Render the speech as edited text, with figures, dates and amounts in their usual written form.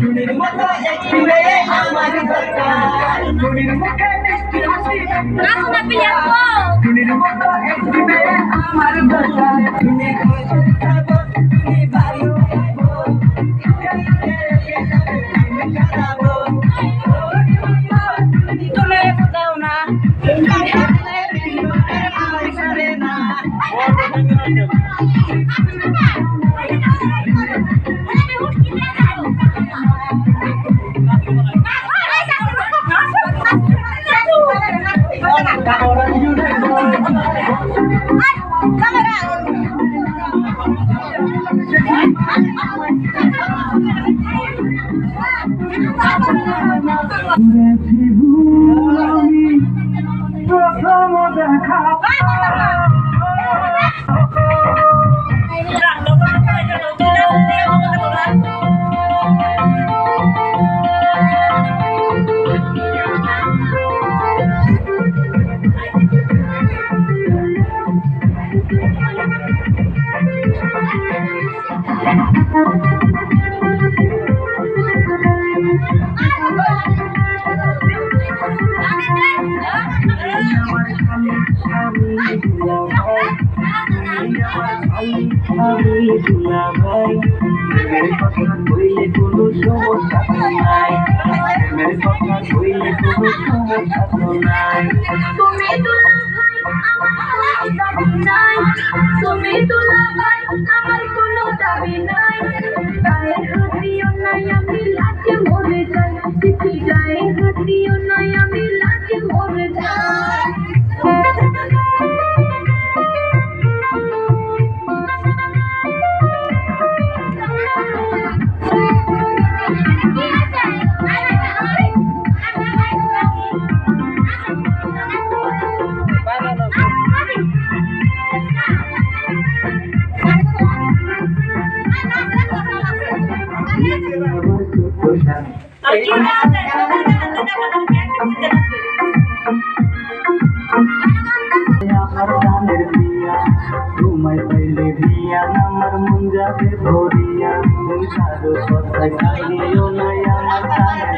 টুনির মতো একটি মেয়ে আমার দরকার টুনির মুখে মিষ্টি হাসি টুনির মতো একটি মেয়ে আমার দরকার টুনি টুনি বাড়ি তুমি দাও না প্রথম দেখা মেরে কথা বইলে কোনো সমস্যা নাই মেরে কথা বইলে কোনো সমস্যা নাই তুমি দুলা ভাই আমার কোনো দাবি নাই গায়ে হাতিও নাই আমি লাজে মরে যাই চিঠি গায়ে হাতিও নাই আমি লাজে মরে যাই আমার গানের বিয়া তোমায় পাইলে বিয়া আমার মন যাবে ভরিয়া তুমি সারো কথায় কাহিও নাই আমার গানের